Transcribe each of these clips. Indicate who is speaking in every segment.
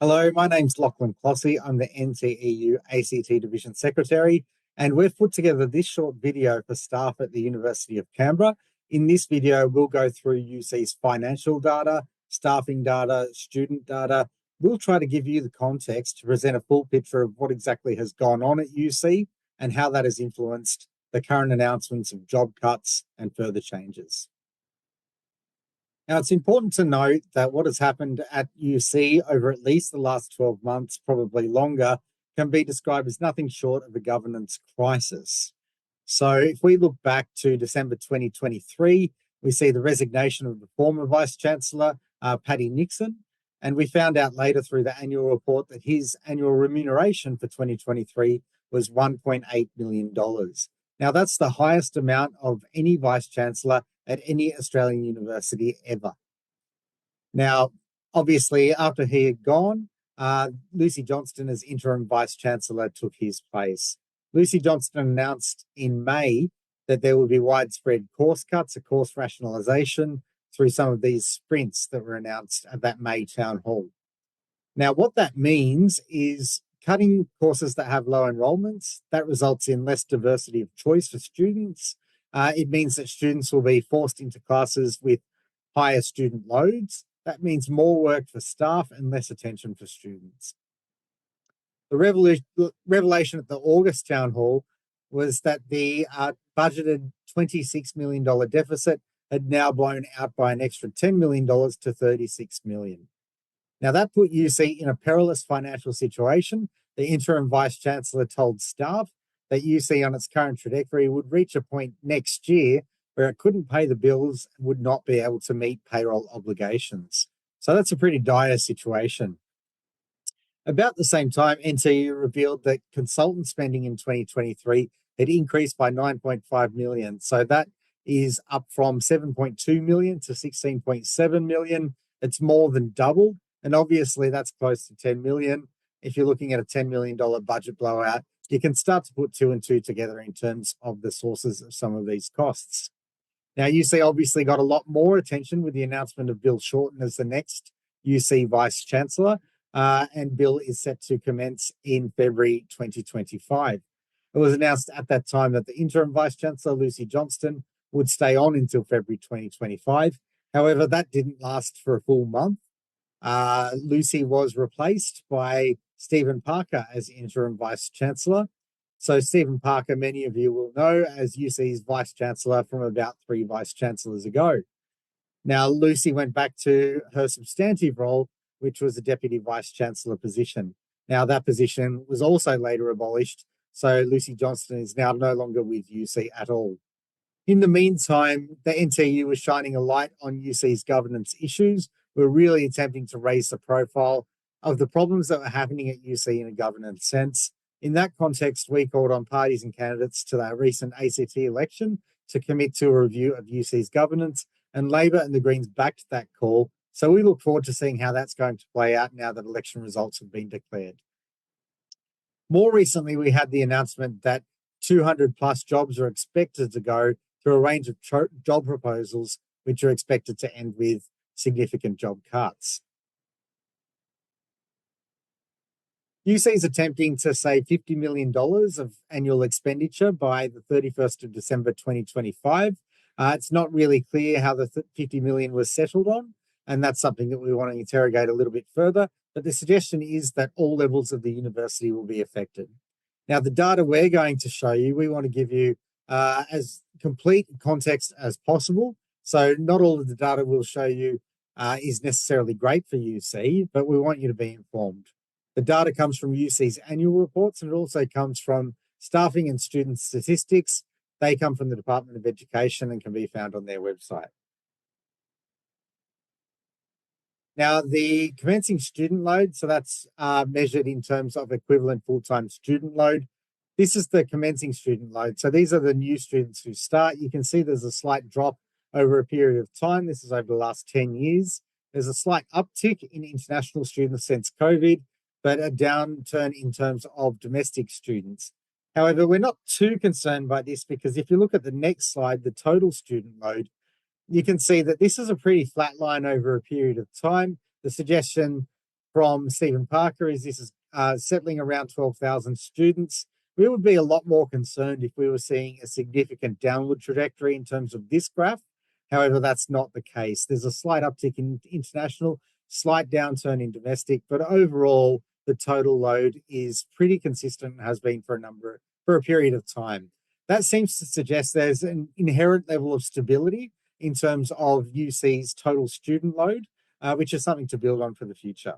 Speaker 1: Hello, my name's Lachlan Clossy. I'm the NTEU ACT Division Secretary, and we've put together this short video for staff at the University of Canberra. In this video, we'll go through UC's financial data, staffing data, student data. We'll try to give you the context to present a full picture of what exactly has gone on at UC and how that has influenced the current announcements of job cuts and further changes. Now, it's important to note that what has happened at UC over at least the last 12 months, probably longer, can be described as nothing short of a governance crisis. So if we look back to December 2023, we see the resignation of the former Vice-Chancellor, Paddy Nixon, and we found out later through the annual report that his annual remuneration for 2023 was $1.8 million. Now, that's the highest amount of any Vice-Chancellor at any Australian university ever. Now, obviously, after he had gone, Lucy Johnston as interim Vice-Chancellor took his place. Lucy Johnston announced in May that there would be widespread course cuts, a course rationalisation through some of these sprints that were announced at that May town hall. Now, what that means is cutting courses that have low enrolments. That results in less diversity of choice for students. It means that students will be forced into classes with higher student loads. That means more work for staff and less attention for students. The revelation at the August town hall was that the budgeted $26 million deficit had now blown out by an extra $10 million to $36 million. Now, that put UC in a perilous financial situation. The interim Vice-Chancellor told staff that UC on its current trajectory would reach a point next year where it couldn't pay the bills and would not be able to meet payroll obligations. So that's a pretty dire situation. About the same time, NTEU revealed that consultant spending in 2023 had increased by 9.5 million. So that is up from 7.2 million to 16.7 million. It's more than doubled. And obviously that's close to 10 million. If you're looking at a $10 million budget blowout, you can start to put two and two together in terms of the sources of some of these costs. Now, UC obviously got a lot more attention with the announcement of Bill Shorten as the next UC Vice-Chancellor, and Bill is set to commence in February 2025. It was announced at that time that the interim Vice-Chancellor, Lucy Johnston, would stay on until February 2025. However, that didn't last for a full month. Lucy was replaced by Stephen Parker as interim Vice-Chancellor. So Stephen Parker, many of you will know as UC's Vice-Chancellor from about 3 Vice-Chancellors ago. Now, Lucy went back to her substantive role, which was a Deputy Vice-Chancellor position. Now, that position was also later abolished, so Lucy Johnston is now no longer with UC at all. In the meantime, the NTEU was shining a light on UC's governance issues. We're really attempting to raise the profile of the problems that were happening at UC in a governance sense. In that context, we called on parties and candidates to that recent ACT election to commit to a review of UC's governance, and Labor and the Greens backed that call. So we look forward to seeing how that's going to play out now that election results have been declared. More recently, we had the announcement that 200 plus jobs are expected to go through a range of job proposals, which are expected to end with significant job cuts. UC is attempting to save $50 million of annual expenditure by the 31st of December 2025. It's not really clear how the $50 million was settled on, and that's something that we want to interrogate a little bit further. But the suggestion is that all levels of the university will be affected. Now, the data we're going to show you, we want to give you as complete context as possible. So not all of the data we'll show you is necessarily great for UC, but we want you to be informed. The data comes from UC's annual reports, and it also comes from staffing and student statistics. They come from the Department of Education and can be found on their website. Now, the commencing student load, so that's measured in terms of equivalent full-time student load. This is the commencing student load. So these are the new students who start. You can see there's a slight drop over a period of time. This is over the last 10 years. There's a slight uptick in international students since COVID, but a downturn in terms of domestic students. However, we're not too concerned by this because if you look at the next slide, the total student load, you can see that this is a pretty flat line over a period of time. The suggestion from Stephen Parker is this is settling around 12,000 students. We would be a lot more concerned if we were seeing a significant downward trajectory in terms of this graph. However, that's not the case. There's a slight uptick in international, slight downturn in domestic, but overall, the total load is pretty consistent and has been for a period of time. That seems to suggest there's an inherent level of stability in terms of UC's total student load, which is something to build on for the future.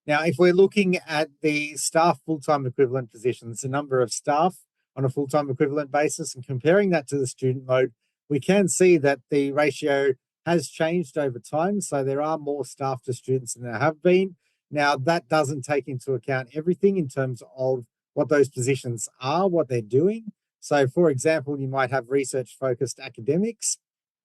Speaker 1: Now, if we're looking at the staff full-time equivalent positions, the number of staff on a full-time equivalent basis, and comparing that to the student load, we can see that the ratio has changed over time. So there are more staff to students than there have been. Now, that doesn't take into account everything in terms of what those positions are, what they're doing. So, for example, you might have research-focused academics.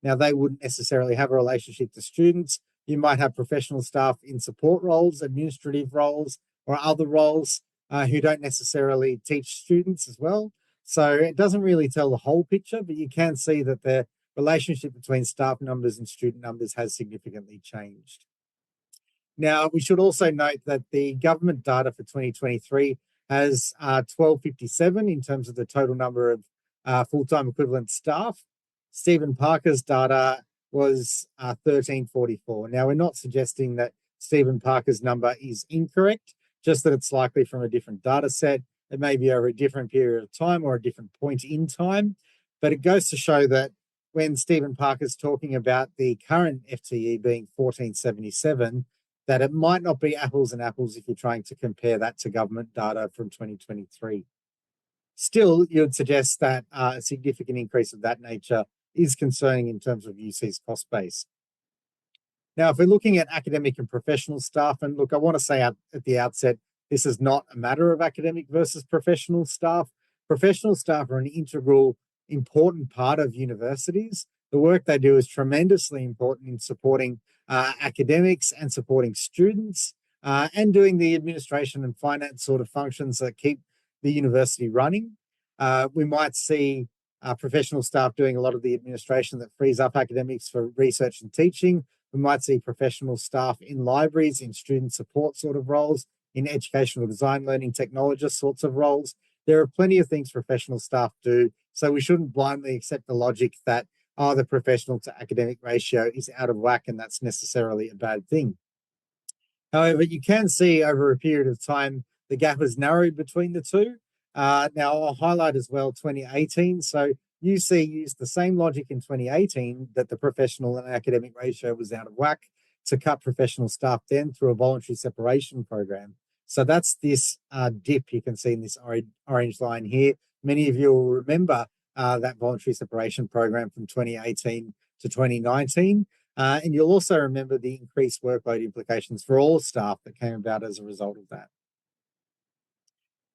Speaker 1: Now, they wouldn't necessarily have a relationship to students. You might have professional staff in support roles, administrative roles, or other roles who don't necessarily teach students as well. So it doesn't really tell the whole picture, but you can see that the relationship between staff numbers and student numbers has significantly changed. Now, we should also note that the government data for 2023 has 1257 in terms of the total number of full-time equivalent staff. Stephen Parker's data was 1344. Now, we're not suggesting that Stephen Parker's number is incorrect, just that it's likely from a different data set. It may be over a different period of time or a different point in time, but it goes to show that when Stephen Parker's talking about the current FTE being 1477, that it might not be apples and apples if you're trying to compare that to government data from 2023. Still, you would suggest that a significant increase of that nature is concerning in terms of UC's cost base. Now, if we're looking at academic and professional staff, and look, I want to say at the outset, this is not a matter of academic versus professional staff. Professional staff are an integral, important part of universities. The work they do is tremendously important in supporting academics and supporting students and doing the administration and finance sort of functions that keep the university running. We might see professional staff doing a lot of the administration that frees up academics for research and teaching. We might see professional staff in libraries, in student support sort of roles, in educational design, learning technologist sorts of roles. There are plenty of things professional staff do, so we shouldn't blindly accept the logic that, the professional to academic ratio is out of whack and that's necessarily a bad thing. However, you can see over a period of time, the gap has narrowed between the two. Now, I'll highlight as well 2018. So UC used the same logic in 2018 that the professional and academic ratio was out of whack to cut professional staff then through a voluntary separation program. So that's this dip you can see in this orange line here. Many of you will remember that voluntary separation program from 2018 to 2019. And you'll also remember the increased workload implications for all staff that came about as a result of that.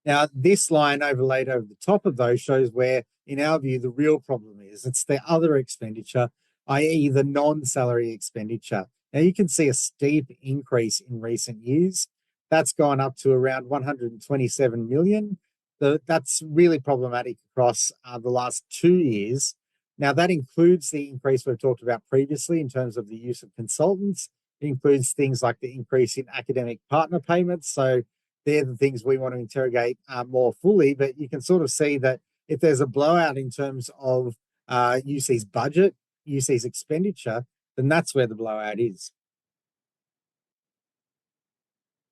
Speaker 1: Now, this line overlaid over the top of those shows where, in our view, the real problem is. It's the other expenditure, i.e. the non-salary expenditure. Now, you can see a steep increase in recent years. That's gone up to around 127 million. That's really problematic across the last 2 years. Now, that includes the increase we've talked about previously in terms of the use of consultants. It includes things like the increase in academic partner payments. So they're the things we want to interrogate more fully, but you can sort of see that if there's a blowout in terms of UC's budget, UC's expenditure, then that's where the blowout is.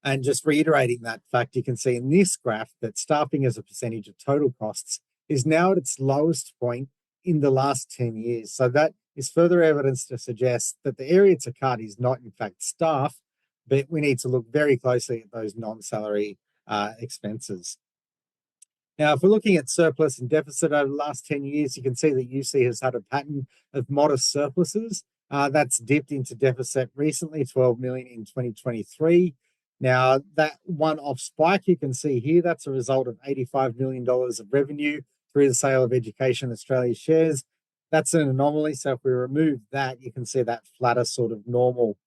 Speaker 1: And just reiterating that fact, you can see in this graph that staffing as a percentage of total costs is now at its lowest point in the last 10 years. So that is further evidence to suggest that the area to cut is not in fact staff, but we need to look very closely at those non-salary expenses. Now, if we're looking at surplus and deficit over the last 10 years, you can see that UC has had a pattern of modest surpluses. That's dipped into deficit recently, 12 million in 2023. Now, that one-off spike you can see here, that's a result of $85 million of revenue through the sale of Education Australia shares. That's an anomaly. So if we remove that, you can see that flatter sort of normal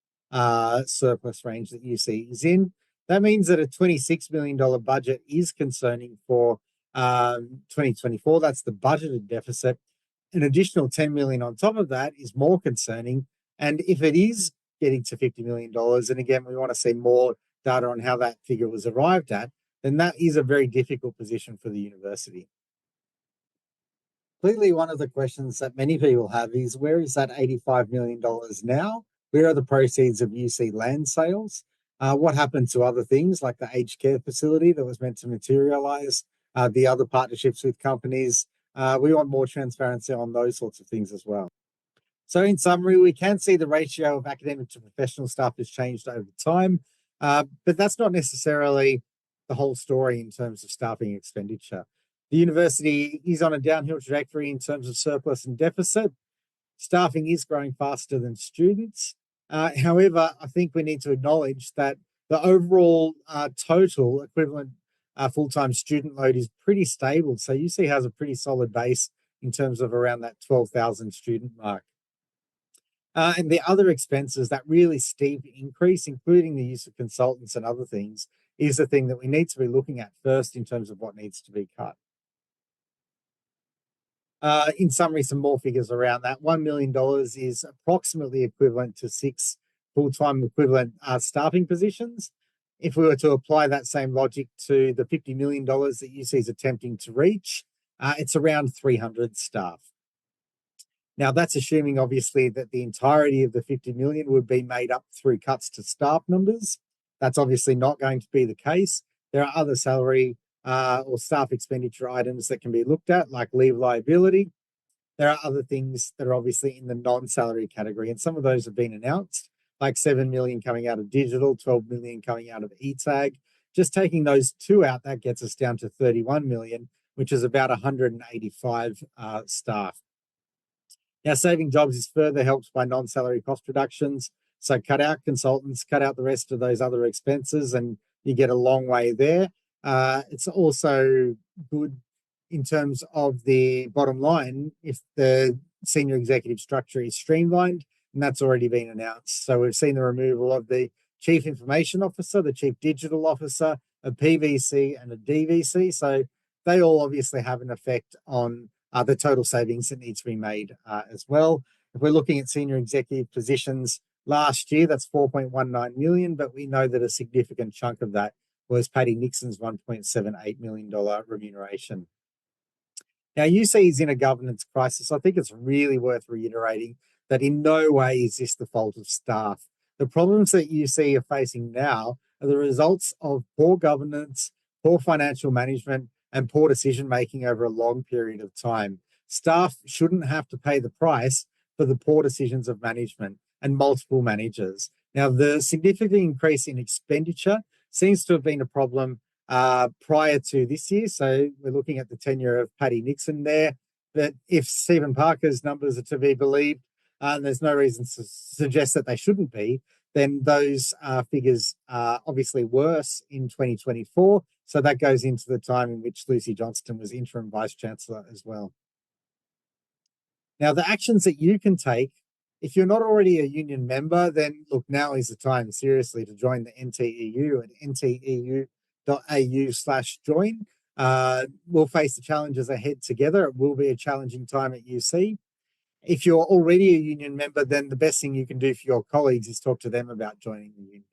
Speaker 1: surplus range that UC is in. That means that a $26 million budget is concerning for 2024. That's the budgeted deficit. An additional 10 million on top of that is more concerning. And if it is getting to $50 million, and again, we want to see more data on how that figure was arrived at, then that is a very difficult position for the university. Clearly, one of the questions that many people have is, where is that $85 million now? Where are the proceeds of UC land sales? What happened to other things like the aged care facility that was meant to materialize, the other partnerships with companies? We want more transparency on those sorts of things as well. So in summary, we can see the ratio of academic to professional staff has changed over time, but that's not necessarily the whole story in terms of staffing expenditure. The university is on a downhill trajectory in terms of surplus and deficit. Staffing is growing faster than students. However, I think we need to acknowledge that the overall total equivalent full-time student load is pretty stable. So UC has a pretty solid base in terms of around that 12,000 student mark. And the other expenses, that really steep increase, including the use of consultants and other things, is the thing that we need to be looking at first in terms of what needs to be cut. In summary, some more figures around that. $1 million is approximately equivalent to 6 full-time equivalent staffing positions. If we were to apply that same logic to the $50 million that UC is attempting to reach, it's around 300 staff. Now, that's assuming, obviously, that the entirety of the 50 million would be made up through cuts to staff numbers. That's obviously not going to be the case. There are other salary or staff expenditure items that can be looked at, like leave liability. There are other things that are obviously in the non-salary category, and some of those have been announced, like 7 million coming out of digital, 12 million coming out of eTag. Just taking those two out, that gets us down to 31 million, which is about 185 staff. Now, saving jobs is further helped by non-salary cost reductions. So cut out consultants, cut out the rest of those other expenses, and you get a long way there. It's also good in terms of the bottom line if the senior executive structure is streamlined, and that's already been announced. So we've seen the removal of the chief information officer, the chief digital officer, a PVC and a DVC. So they all obviously have an effect on the total savings that needs to be made as well. If we're looking at senior executive positions last year, that's 4.19 million, but we know that a significant chunk of that was Paddy Nixon's $1.78 million remuneration. Now, UC is in a governance crisis. I think it's really worth reiterating that in no way is this the fault of staff. The problems that UC are facing now are the results of poor governance, poor financial management, and poor decision-making over a long period of time. Staff shouldn't have to pay the price for the poor decisions of management and multiple managers. Now, the significant increase in expenditure seems to have been a problem prior to this year. So we're looking at the tenure of Paddy Nixon there. But if Stephen Parker's numbers are to be believed, and there's no reason to suggest that they shouldn't be, then those figures are obviously worse in 2024. So that goes into the time in which Lucy Johnston was interim vice-chancellor as well. Now, the actions that you can take, if you're not already a union member, then look, now is the time seriously to join the NTEU at nteu.au/join. We'll face the challenges ahead together. It will be a challenging time at UC. If you're already a union member, then the best thing you can do for your colleagues is talk to them about joining the union.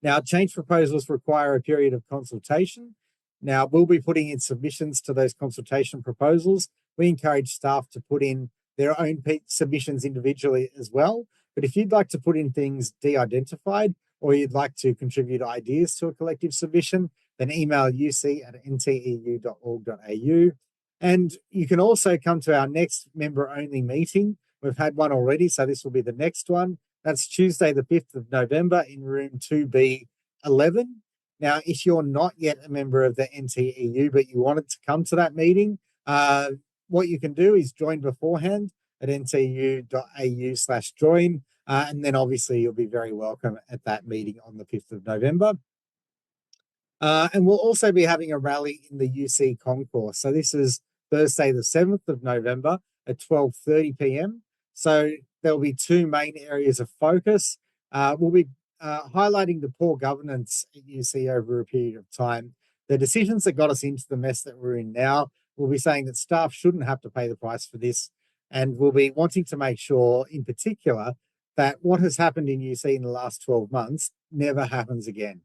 Speaker 1: Now, change proposals require a period of consultation. Now, we'll be putting in submissions to those consultation proposals. We encourage staff to put in their own submissions individually as well. But if you'd like to put in things de-identified, or you'd like to contribute ideas to a collective submission, then email uc@nteu.org.au. And you can also come to our next member-only meeting. We've had one already, so this will be the next one. That's Tuesday, the 5th of November in room 2B11. Now, if you're not yet a member of the NTEU, but you wanted to come to that meeting, what you can do is join beforehand at nteu.au/join. And then obviously you'll be very welcome at that meeting on the 5th of November. And we'll also be having a rally in the UC concourse. So this is Thursday, the 7th of November at 12:30 p.m. So there'll be two main areas of focus. We'll be highlighting the poor governance at UC over a period of time, the decisions that got us into the mess that we're in now. We'll be saying that staff shouldn't have to pay the price for this. And we'll be wanting to make sure, in particular, that what has happened in UC in the last 12 months never happens again.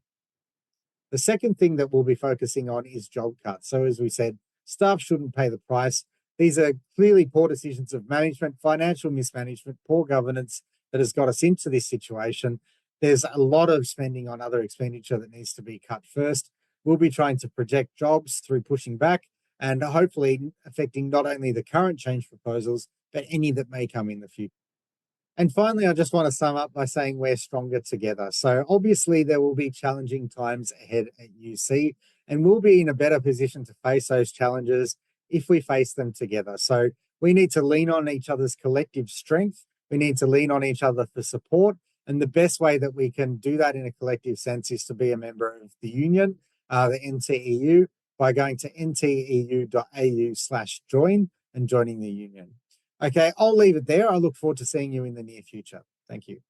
Speaker 1: The second thing that we'll be focusing on is job cuts. So as we said, staff shouldn't pay the price. These are clearly poor decisions of management, financial mismanagement, poor governance that has got us into this situation. There's a lot of spending on other expenditure that needs to be cut first. We'll be trying to protect jobs through pushing back and hopefully affecting not only the current change proposals, but any that may come in the future. And finally, I just want to sum up by saying we're stronger together. So obviously there will be challenging times ahead at UC, and we'll be in a better position to face those challenges if we face them together. So we need to lean on each other's collective strength. We need to lean on each other for support. And the best way that we can do that in a collective sense is to be a member of the union, the NTEU, by going to nteu.au/join and joining the union. Okay, I'll leave it there. I look forward to seeing you in the near future. Thank you.